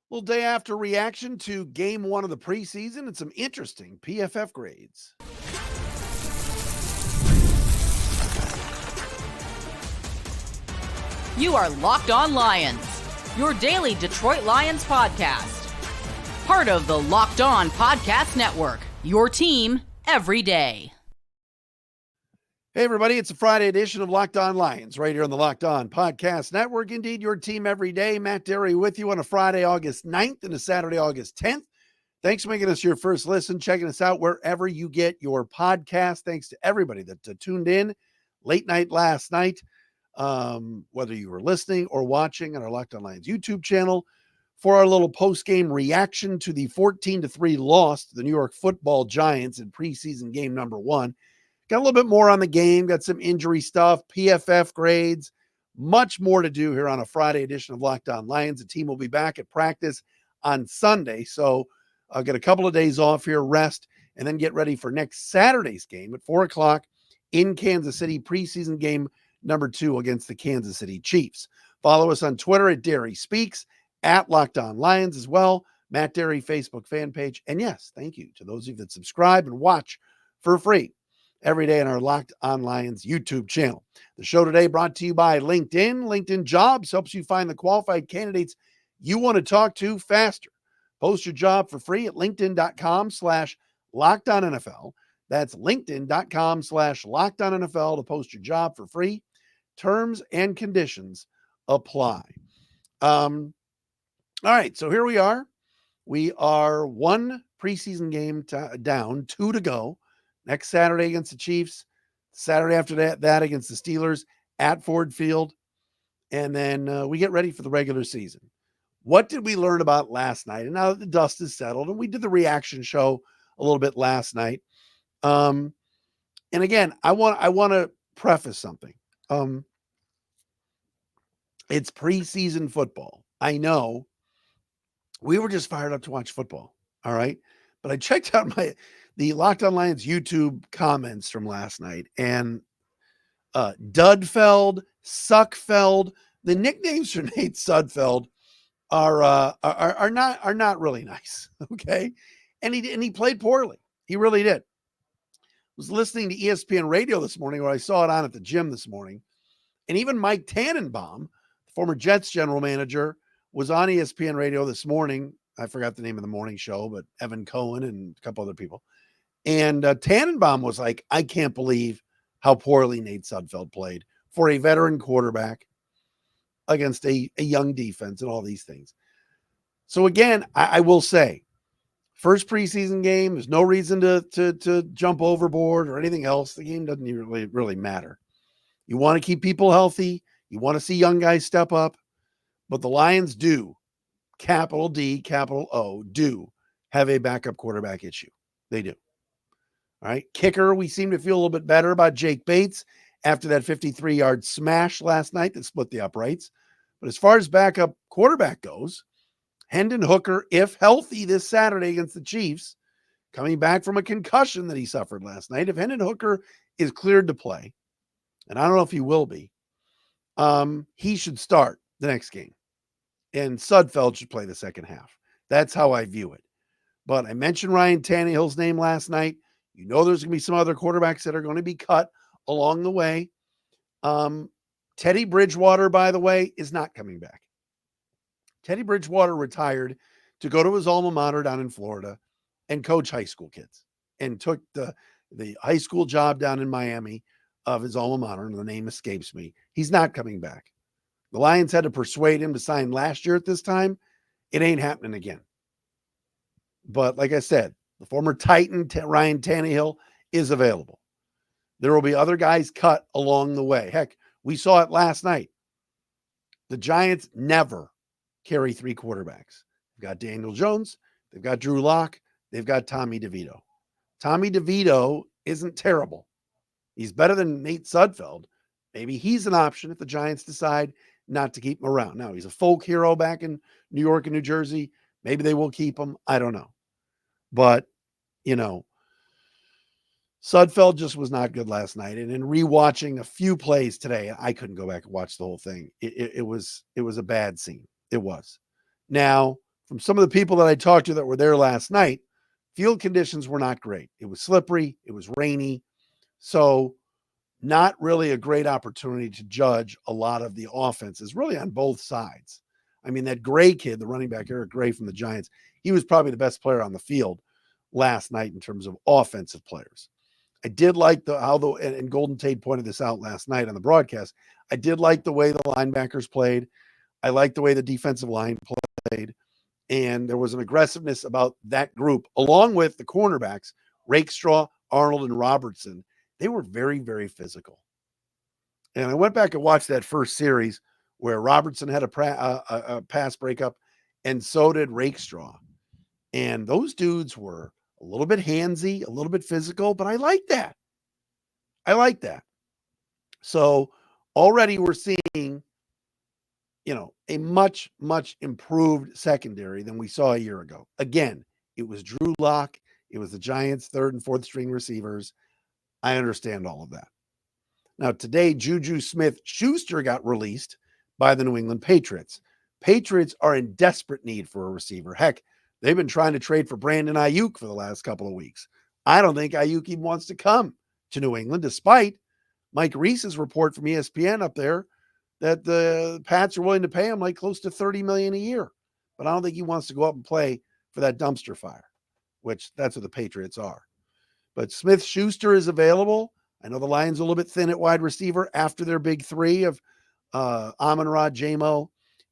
Little day after reaction to game one of the preseason and some interesting PFF grades. You are Locked On Lions, your daily Detroit Lions podcast. Part of the Locked On Podcast Network, your team every day. Hey, everybody, it's a Friday edition of Locked On Lions right here on the Locked On Podcast Network. Indeed, your team every day. Matt Derry with you on a Friday, August 9th and a Saturday, August 10th. Thanks for making us your first listen, checking us out wherever you get your podcast. Thanks to everybody that tuned in late night last night, whether you were listening or watching on our Locked On Lions YouTube channel for our little post-game reaction to the 14-3 loss to the New York Football Giants in preseason game number one. Got a little bit more on the game, got some injury stuff, PFF grades, much more to do here on a Friday edition of Locked On Lions. The team will be back at practice on Sunday, so I'll get a couple of days off here, rest, and then get ready for next Saturday's game at 4 o'clock in Kansas City, preseason game number 2 against the Kansas City Chiefs. Follow us on Twitter at Derry Speaks, at Locked On Lions as well, Matt Derry Facebook fan page. And yes, thank you to those of you that subscribe and watch for free every day on our Locked On Lions YouTube channel. The show today brought to you by LinkedIn. LinkedIn Jobs helps you find the qualified candidates you want to talk to faster. Post your job for free at linkedin.com/LockedOnNFL. That's linkedin.com/LockedOnNFL to post your job for free. Terms and conditions apply. All right, so here we are. We are one preseason game down, 2 to go. Next Saturday against the Chiefs, Saturday after that against the Steelers at Ford Field, and then we get ready for the regular season. What did we learn about last night? And now that the dust is settled, and we did the reaction show a little bit last night. And again, I want to preface something. It's preseason football. I know we were just fired up to watch football. All right. But I checked out the Locked On Lions YouTube comments from last night, and Dudfeld, Suckfeld, the nicknames for Nate Sudfeld are not really nice. Okay. And he played poorly. He really did. Was listening to ESPN radio this morning, or I saw it on at the gym this morning. And even Mike Tannenbaum, the former Jets general manager, was on ESPN radio this morning. I forgot the name of the morning show, but Evan Cohen and a couple other people. And Tannenbaum was like, I can't believe how poorly Nate Sudfeld played for a veteran quarterback against a young defense and all these things. So again, I will say, first preseason game, there's no reason to jump overboard or anything else. The game doesn't really matter. You want to keep people healthy. You want to see young guys step up. But the Lions do, capital D, capital O, do have a backup quarterback issue. They do. All right. Kicker, we seem to feel a little bit better about Jake Bates after that 53-yard smash last night that split the uprights. But as far as backup quarterback goes, Hendon Hooker, if healthy this Saturday against the Chiefs, coming back from a concussion that he suffered last night, if Hendon Hooker is cleared to play, and I don't know if he will be, he should start the next game. And Sudfeld should play the second half. That's how I view it. But I mentioned Ryan Tannehill's name last night. You know there's going to be some other quarterbacks that are going to be cut along the way. Teddy Bridgewater, by the way, is not coming back. Teddy Bridgewater retired to go to his alma mater down in Florida and coach high school kids, and took the high school job down in Miami of his alma mater, and the name escapes me. He's not coming back. The Lions had to persuade him to sign last year at this time. It ain't happening again. But like I said, the former Titan, Ryan Tannehill, is available. There will be other guys cut along the way. Heck, we saw it last night. The Giants never carry 3 quarterbacks. They've got Daniel Jones. They've got Drew Lock. They've got Tommy DeVito. Tommy DeVito isn't terrible. He's better than Nate Sudfeld. Maybe he's an option if the Giants decide not to keep him around. Now, he's a folk hero back in New York and New Jersey. Maybe they will keep him. I don't know. But, Sudfeld just was not good last night. And in rewatching a few plays today, I couldn't go back and watch the whole thing. It was a bad scene. It was. Now, from some of the people that I talked to that were there last night, field conditions were not great. It was slippery. It was rainy. So not really a great opportunity to judge a lot of the offenses really on both sides. I mean, that Gray kid, the running back, Eric Gray from the Giants, he was probably the best player on the field last night in terms of offensive players. I did like and Golden Tate pointed this out last night on the broadcast. I did like the way the linebackers played. I liked the way the defensive line played. And there was an aggressiveness about that group, along with the cornerbacks, Rakestraw, Arnold, and Robertson. They were very, very physical. And I went back and watched that first series where Robertson had a pass breakup, and so did Rakestraw. And those dudes were a little bit handsy, a little bit physical, but I like that. I like that. So already we're seeing, a much, much improved secondary than we saw a year ago. Again, it was Drew Lock. It was the Giants' third and fourth string receivers. I understand all of that. Now, today, Juju Smith-Schuster got released by the New England Patriots. Patriots are in desperate need for a receiver. Heck, they've been trying to trade for Brandon Ayuk for the last couple of weeks. I don't think Ayuk even wants to come to New England, despite Mike Reese's report from ESPN up there that the Pats are willing to pay him like close to $30 million a year. But I don't think he wants to go up and play for that dumpster fire, which that's what the Patriots are. But Smith-Schuster is available. I know the Lions are a little bit thin at wide receiver after their big three of Amon-Ra, J-Mo,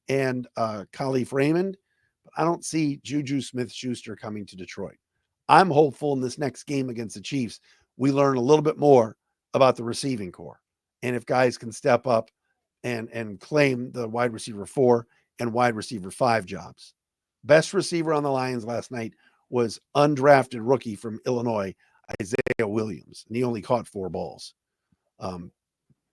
and Khalif Raymond. But I don't see Juju Smith-Schuster coming to Detroit. I'm hopeful in this next game against the Chiefs, we learn a little bit more about the receiving core. And if guys can step up and claim the wide receiver 4 and wide receiver 5 jobs. Best receiver on the Lions last night was undrafted rookie from Illinois, Isaiah Williams, and he only caught 4 balls. And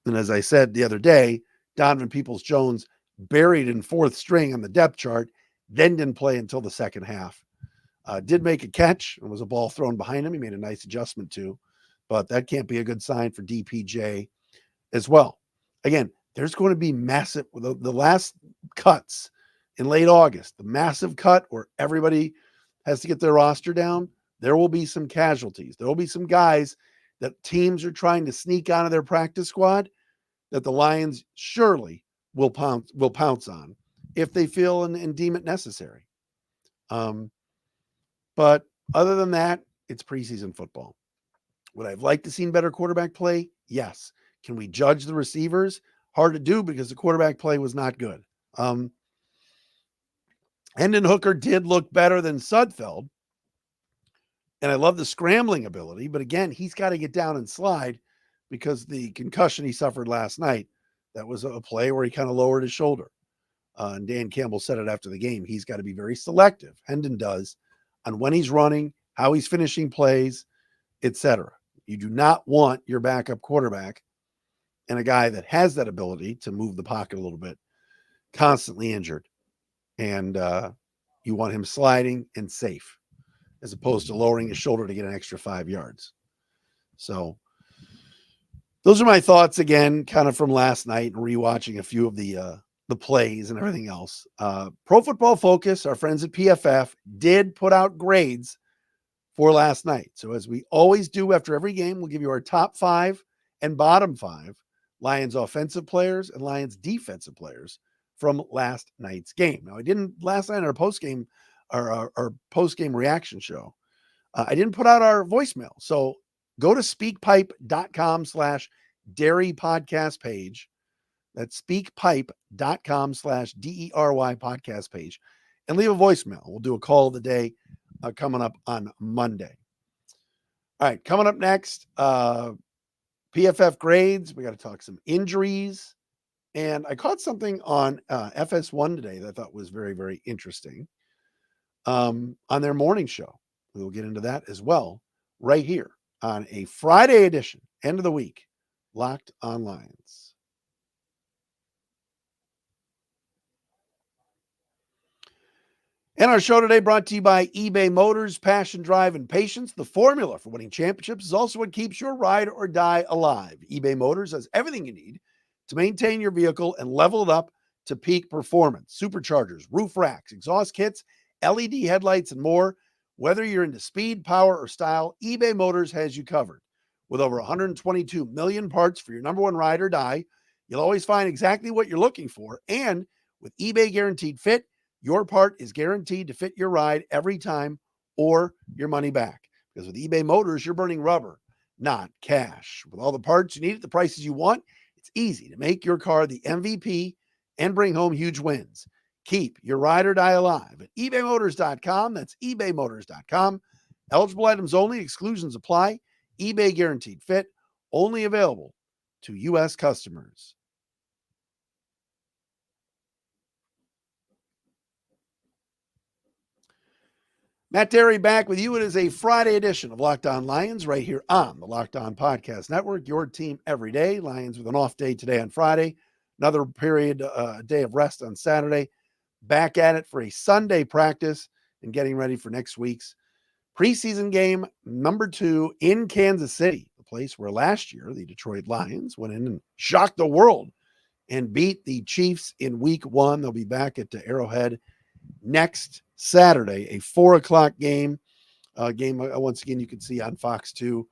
as I said the other day, Donovan Peoples-Jones buried in 4th string on the depth chart, then didn't play until the second half. Did make a catch. It was a ball thrown behind him. He made a nice adjustment too, but that can't be a good sign for DPJ as well. Again, there's going to be massive, the last cuts in late August, the massive cut where everybody has to get their roster down. There will be some casualties. There will be some guys that teams are trying to sneak onto their practice squad that the Lions surely will pounce on if they feel and deem it necessary. But other than that, it's preseason football. Would I have liked to seen better quarterback play? Yes. Can we judge the receivers? Hard to do because the quarterback play was not good. Hendon Hooker did look better than Sudfeld. And I love the scrambling ability, but again, he's got to get down and slide because the concussion he suffered last night, that was a play where he kind of lowered his shoulder. And Dan Campbell said it after the game. He's got to be very selective. Hendon does on when he's running, how he's finishing plays, etc. You do not want your backup quarterback and a guy that has that ability to move the pocket a little bit constantly injured. And you want him sliding and safe as opposed to lowering his shoulder to get an extra 5 yards. So those are my thoughts again, kind of from last night and rewatching a few of the plays and everything else. Pro Football Focus, our friends at PFF, did put out grades for last night. So as we always do after every game, we'll give you our top 5 and bottom 5 Lions offensive players and Lions defensive players from last night's game. Now, I didn't last night in our post-game reaction show. I didn't put out our voicemail. So go to speakpipe.com/Dairy podcast page. That's speakpipe.com/DERY podcast page and leave a voicemail. We'll do a call of the day coming up on Monday. All right, coming up next, PFF grades. We got to talk some injuries. And I caught something on FS1 today that I thought was very, very interesting on their morning show. We will get into that as well right here on a Friday edition, end of the week, Locked on Lions. And our show today brought to you by eBay Motors. Passion, drive, and patience. The formula for winning championships is also what keeps your ride or die alive. eBay Motors has everything you need to maintain your vehicle and level it up to peak performance. Superchargers, roof racks, exhaust kits, LED headlights, and more. Whether you're into speed, power, or style, eBay Motors has you covered. With over 122 million parts for your number one ride or die, you'll always find exactly what you're looking for. And with eBay Guaranteed Fit, your part is guaranteed to fit your ride every time or your money back. Because with eBay Motors, you're burning rubber, not cash. With all the parts you need at the prices you want, it's easy to make your car the MVP and bring home huge wins. Keep your ride or die alive at ebaymotors.com. That's ebaymotors.com. Eligible items only. Exclusions apply. eBay Guaranteed Fit. Only available to U.S. customers. Matt Derry back with you. It is a Friday edition of Locked On Lions right here on the Locked On Podcast Network. Your team every day. Lions with an off day today on Friday. Another period, day of rest on Saturday. Back at it for a Sunday practice and getting ready for next week's preseason game number 2 in Kansas City, the place where last year the Detroit Lions went in and shocked the world and beat the Chiefs in week 1. They'll be back at the Arrowhead next Saturday, a 4:00 game. Once again, you can see on Fox 2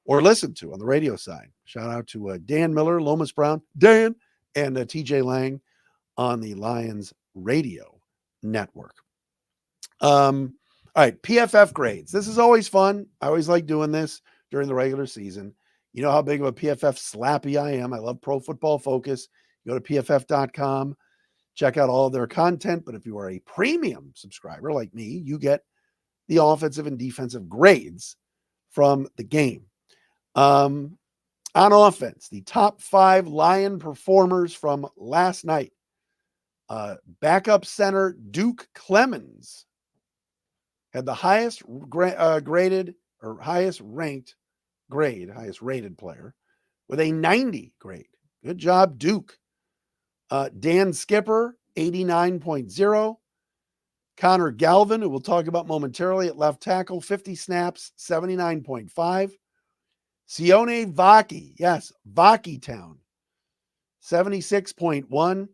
or listen to on the radio side. Shout out to Dan Miller, Lomas Brown, Dan, and TJ Lang on the Lions radio network. All right, PFF grades. This is always fun. I always like doing this during the regular season. You know how big of a PFF slappy I am. I love Pro Football Focus. Go to pff.com, check out all of their content. But if you are a premium subscriber like me, you get the offensive and defensive grades from the game. On offense, the top 5 Lion performers from last night. Backup center Duke Clemens had the highest graded or highest ranked grade, highest rated player with a 90 grade. Good job, Duke. Dan Skipper, 89.0. Connor Galvin, who we'll talk about momentarily at left tackle, 50 snaps, 79.5. Sione Vaki, yes, Vaki Town, 76.1.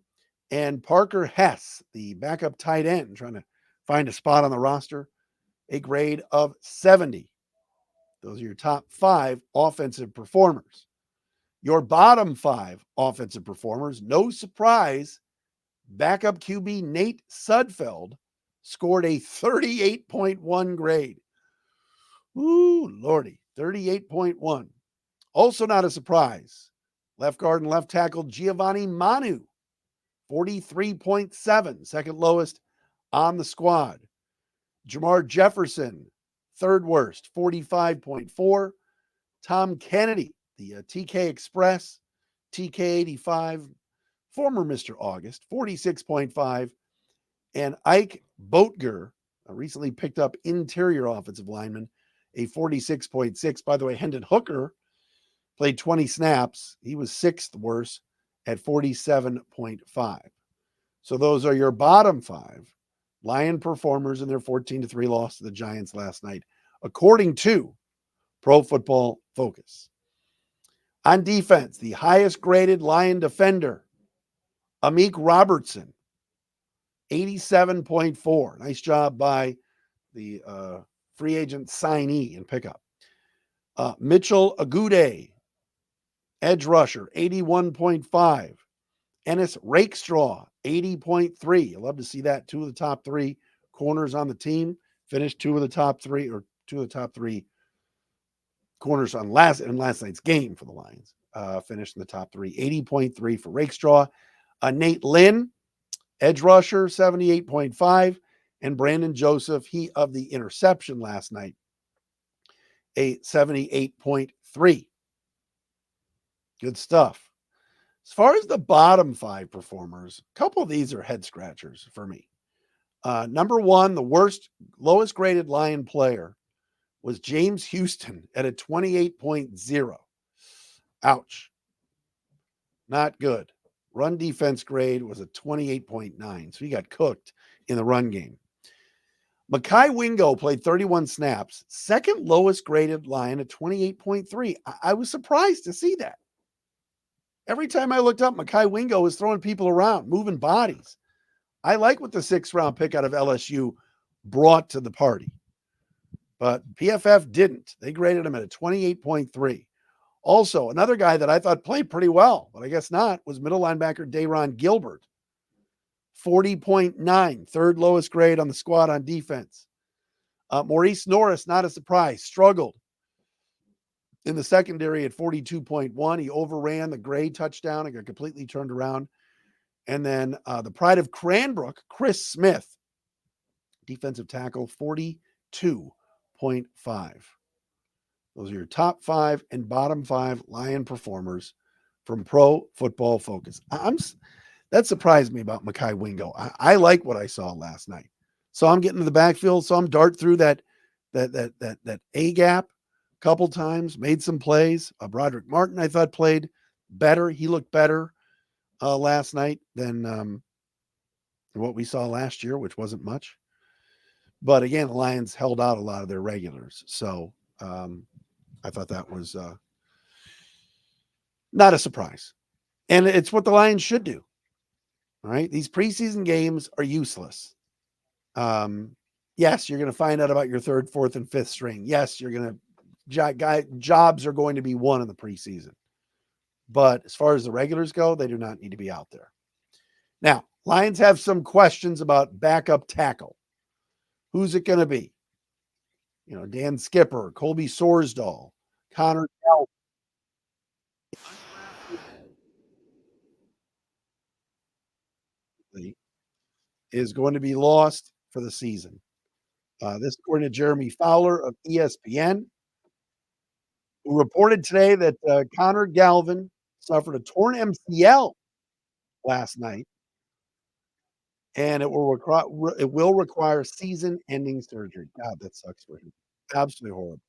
And Parker Hess, the backup tight end, trying to find a spot on the roster, a grade of 70. Those are your top 5 offensive performers. Your bottom 5 offensive performers, no surprise, backup QB Nate Sudfeld scored a 38.1 grade. Ooh, Lordy, 38.1. Also not a surprise, left guard and left tackle Giovanni Manu, 43.7, second lowest on the squad. Jamar Jefferson, third worst, 45.4. Tom Kennedy, the TK Express, TK85, former Mr. August, 46.5. And Ike Boatger, a recently picked up interior offensive lineman, a 46.6. By the way, Hendon Hooker played 20 snaps. He was 6th worst at 47.5. So those are your bottom 5 Lion performers in their 14-3 loss to the Giants last night, according to Pro Football Focus. On defense, the highest graded Lion defender, Amik Robertson, 87.4. Nice job by the free agent signee and pickup. Mitchell Agude, edge rusher, 81.5. Ennis Rakestraw, 80.3. I love to see that. 2 of the top 3 corners on the team finished 2 of the top 3 corners on last night's game for the Lions. Finished in the top 3. 80.3 for Rakestraw. Nate Lynn, edge rusher, 78.5. And Brandon Joseph, he of the interception last night, a 78.3. Good stuff. As far as the bottom 5 performers, a couple of these are head scratchers for me. Number 1, the lowest graded Lion player was James Houston at a 28.0. Ouch. Not good. Run defense grade was a 28.9. So he got cooked in the run game. Mekhi Wingo played 31 snaps, second lowest graded Lion at 28.3. I was surprised to see that. Every time I looked up, Mekhi Wingo was throwing people around, moving bodies. I like what the 6th round pick out of LSU brought to the party. But PFF didn't. They graded him at a 28.3. Also, another guy that I thought played pretty well, but I guess not, was middle linebacker Dayron Gilbert. 40.9, third lowest grade on the squad on defense. Maurice Norris, not a surprise, struggled in the secondary at 42.1. He overran the Gray touchdown and got completely turned around. And then the pride of Cranbrook, Chris Smith, defensive tackle, 42.5. Those are your top 5 and bottom 5 Lion performers from Pro Football Focus. That surprised me about Mekhi Wingo. I like what I saw last night. Saw him get into the backfield, saw him dart through that A gap a couple times, made some plays. Broderick Martin, I thought, played better. He looked better last night than what we saw last year, which wasn't much. But again, the Lions held out a lot of their regulars. So I thought that was not a surprise. And it's what the Lions should do. All right. These preseason games are useless. Yes, you're going to find out about your 3rd, 4th, and 5th string. Yes, you're going to jobs are going to be won in the preseason. But as far as the regulars go, they do not need to be out there. Now, Lions have some questions about backup tackle. Who's it going to be? You know, Dan Skipper, Colby Sorsdahl, Connor Galvin. Is going to be lost for the season. This according to Jeremy Fowler of ESPN, who reported today that Connor Galvin suffered a torn MCL last night, and it will require season-ending surgery. God, that sucks for him. Absolutely horrible.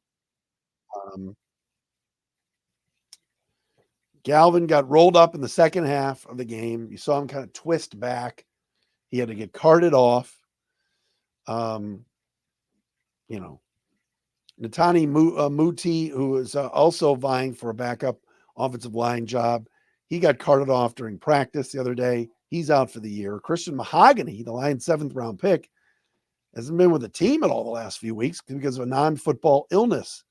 Galvin got rolled up in the second half of the game. You saw him kind of twist back. He had to get carted off. You know, Natani Muti, who is also vying for a backup offensive line job, he got carted off during practice the other day. He's out for the year. Christian Mahogany, the Lions' 7th-round pick, hasn't been with the team at all the last few weeks because of a non-football illness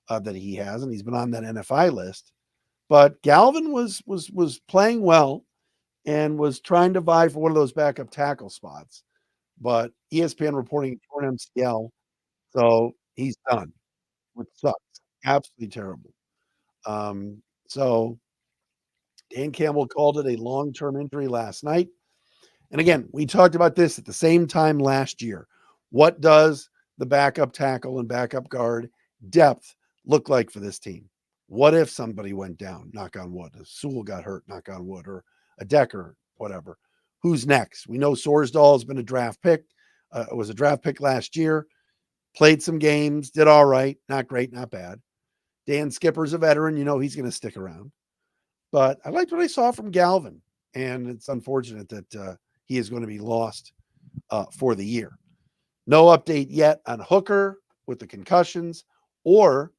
that he has, and he's been on that NFI list. But Galvin was playing well and was trying to vie for one of those backup tackle spots. But ESPN reporting torn MCL, so he's done, which sucks. Absolutely terrible. So Dan Campbell called it a long-term injury last night. And again, we talked about this at the same time last year. What does the backup tackle and backup guard depth look like for this team? What if somebody went down, knock on wood, a Sewell got hurt, knock on wood, or a Decker, whatever. Who's next? We know Sorsdahl has been a draft pick. It was a draft pick last year. Played some games, did all right. Not great, not bad. Dan Skipper's a veteran. You know he's going to stick around. But I liked what I saw from Galvin. And it's unfortunate that he is going to be lost for the year. No update yet on Hooker with the concussions or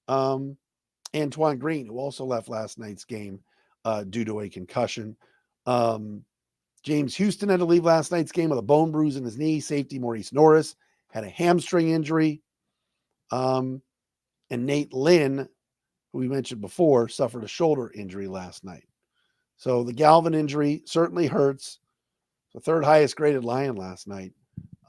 Antoine Green, who also left last night's game due to a concussion. James Houston had to leave last night's game with a bone bruise in his knee. Safety Maurice Norris had a hamstring injury. And Nate Lynn, who we mentioned before, suffered a shoulder injury last night. So the Galvin injury certainly hurts. The 3rd highest graded Lion last night,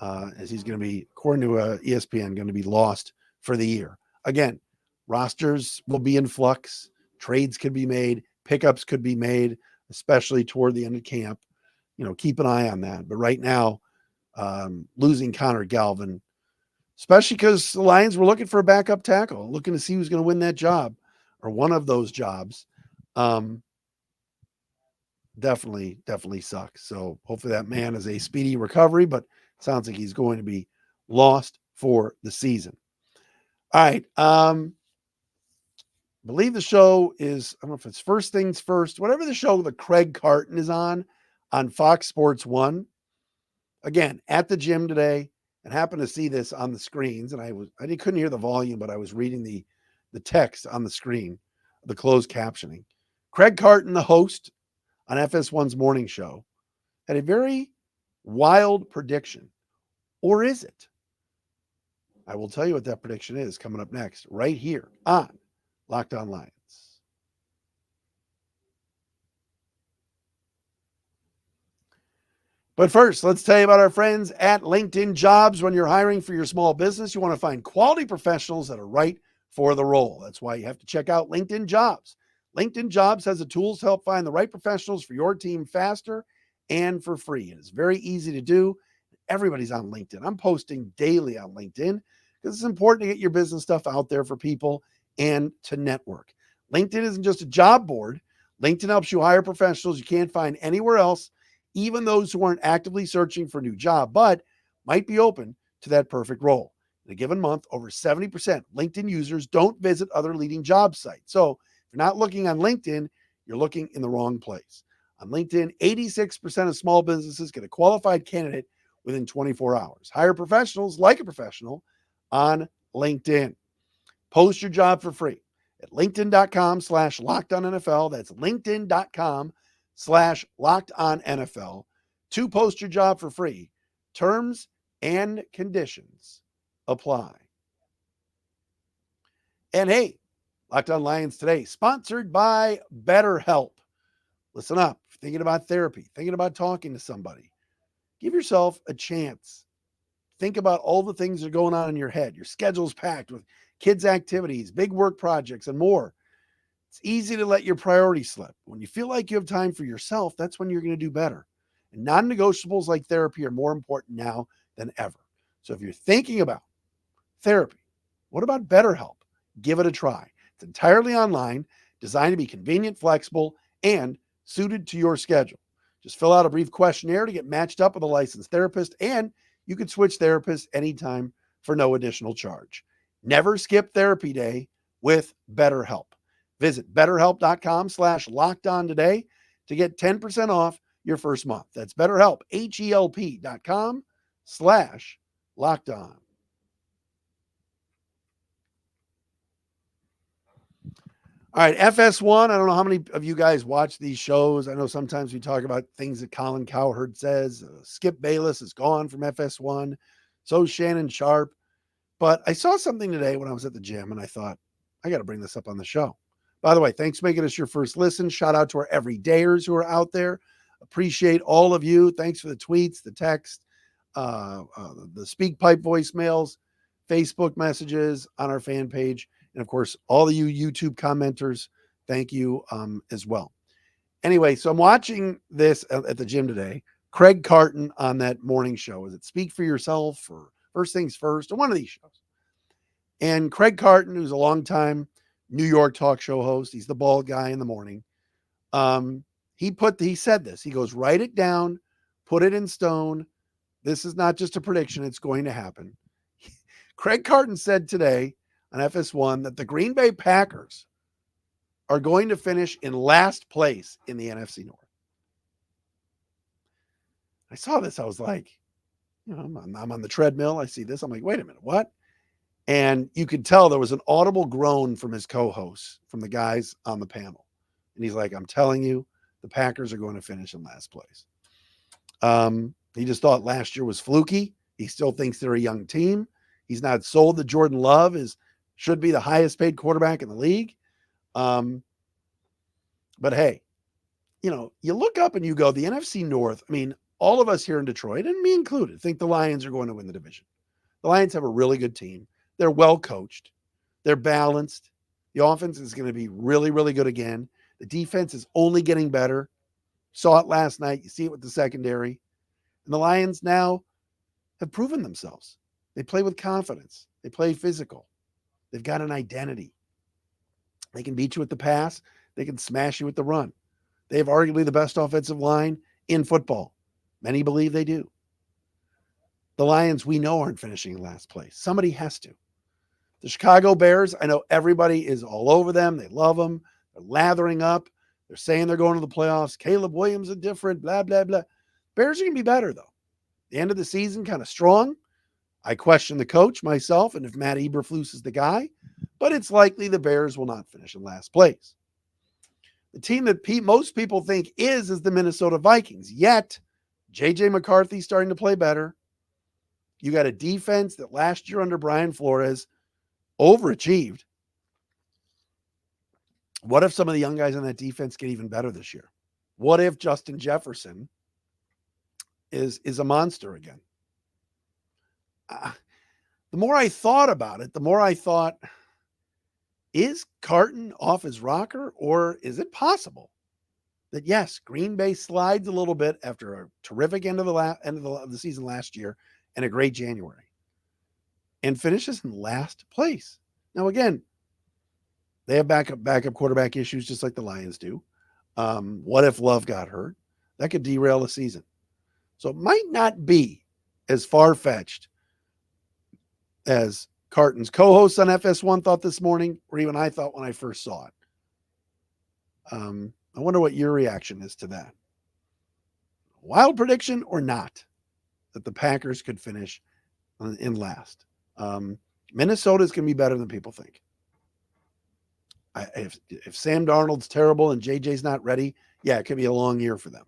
as he's going to be, according to ESPN, going to be lost for the year. Again, rosters will be in flux. Trades could be made. Pickups could be made, especially toward the end of camp. You know, keep an eye on that. But right now, losing Connor Galvin, especially because the Lions were looking for a backup tackle, looking to see who's going to win that job or one of those jobs, definitely sucks. So hopefully that man is a speedy recovery, but it sounds like he's going to be lost for the season. All right. Believe the show is, I don't know if it's First Things First, whatever the show that Craig Carton is on Fox Sports 1. Again, at the gym today, and happened to see this on the screens, and I couldn't hear the volume, but I was reading the text on the screen, the closed captioning. Craig Carton, the host on FS1's morning show, had a very wild prediction. Or is it? I will tell you what that prediction is coming up next, right here on Locked On Lions. But first, let's tell you about our friends at LinkedIn Jobs. When you're hiring for your small business, you want to find quality professionals that are right for the role. That's why you have to check out LinkedIn Jobs. LinkedIn Jobs has the tools to help find the right professionals for your team faster and for free. And it's very easy to do. Everybody's on LinkedIn. I'm posting daily on LinkedIn because it's important to get your business stuff out there for people and to network. LinkedIn isn't just a job board. LinkedIn helps you hire professionals you can't find anywhere else, even those who aren't actively searching for a new job, but might be open to that perfect role. In a given month, over 70% LinkedIn users don't visit other leading job sites. So if you're not looking on LinkedIn, you're looking in the wrong place. On LinkedIn, 86% of small businesses get a qualified candidate within 24 hours. Hire professionals like a professional on LinkedIn. Post your job for free at linkedin.com/lockedonnfl. That's linkedin.com/lockedonnfl to post your job for free. Terms and conditions apply. And hey, Locked On Lions today, sponsored by BetterHelp. Listen up. If you're thinking about therapy, thinking about talking to somebody, give yourself a chance. Think about all the things that are going on in your head. Your schedule's packed with kids' activities, big work projects, and more. It's easy to let your priorities slip. When you feel like you have time for yourself, that's when you're going to do better. And non-negotiables like therapy are more important now than ever. So if you're thinking about therapy, what about BetterHelp? Give it a try. It's entirely online, designed to be convenient, flexible, and suited to your schedule. Just fill out a brief questionnaire to get matched up with a licensed therapist, and you can switch therapists anytime for no additional charge. Never skip therapy day with BetterHelp. Visit betterhelp.com/lockedon today to get 10% off your first month. That's BetterHelp, HELP.com/lockedon. All right, FS1. I don't know how many of you guys watch these shows. I know sometimes we talk about things that Colin Cowherd says. Skip Bayless is gone from FS1. So Shannon Sharp. But I saw something today when I was at the gym, and I thought, I got to bring this up on the show. By the way, thanks for making us your first listen. Shout out to our everydayers who are out there. Appreciate all of you. Thanks for the tweets, the text, the Speak Pipe voicemails, Facebook messages on our fan page. And of course, all of you YouTube commenters, thank you as well. Anyway, so I'm watching this at the gym today. Craig Carton on that morning show. Is it Speak for Yourself or First Things First or one of these shows? And Craig Carton, who's a longtime New York talk show host, he's the bald guy in the morning. He said this. He goes, write it down, put it in stone. This is not just a prediction. It's going to happen. Craig Carton said today on FS1 that the Green Bay Packers are going to finish in last place in the NFC North. I saw this. I was like, I'm on the treadmill. I see this. I'm like, wait a minute, what? And you could tell there was an audible groan from his co-hosts, from the guys on the panel. And he's like, I'm telling you, the Packers are going to finish in last place. He just thought last year was fluky. He still thinks they're a young team. He's not sold that Jordan Love should be the highest paid quarterback in the league. But hey, you look up and you go, the NFC North, I mean, all of us here in Detroit, and me included, think the Lions are going to win the division. The Lions have a really good team. They're well coached. They're balanced. The offense is going to be really, really good again. The defense is only getting better. Saw it last night. You see it with the secondary. And the Lions now have proven themselves. They play with confidence. They play physical. They've got an identity. They can beat you with the pass. They can smash you with the run. They have arguably the best offensive line in football. Many believe they do. The Lions, we know, aren't finishing in last place. Somebody has to. The Chicago Bears, I know everybody is all over them. They love them. They're lathering up. They're saying they're going to the playoffs. Caleb Williams is different, blah, blah, blah. Bears are going to be better, though. The end of the season, kind of strong. I question the coach myself and if Matt Eberflus is the guy, but it's likely the Bears will not finish in last place. The team that most people think is the Minnesota Vikings. Yet, J.J. McCarthy's starting to play better. You got a defense that last year under Brian Flores overachieved. What if some of the young guys on that defense get even better this year? What if Justin Jefferson is a monster again? The more I thought about it, the more I thought, is Carton off his rocker, or is it possible that, yes, Green Bay slides a little bit after a terrific end of the season last year and a great January and finishes in last place? Now, again, they have backup quarterback issues just like the Lions do. What if Love got hurt? That could derail the season. So it might not be as far-fetched as Carton's co-hosts on FS1 thought this morning, or even I thought when I first saw it. I wonder what your reaction is to that. Wild prediction or not that the Packers could finish in last. Minnesota is going to be better than people think. If Sam Darnold's terrible and JJ's not ready, yeah, it could be a long year for them.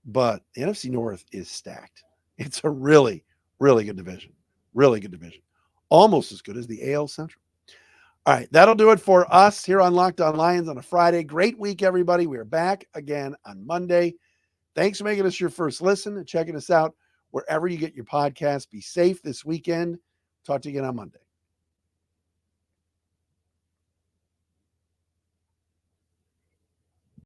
But the NFC North is stacked. It's a really, really good division. Really good division. Almost as good as the AL Central. All right, that'll do it for us here on Locked On Lions on a Friday. Great week, everybody. We are back again on Monday. Thanks for making us your first listen and checking us out wherever you get your podcast. Be safe this weekend. Talk to you again on Monday.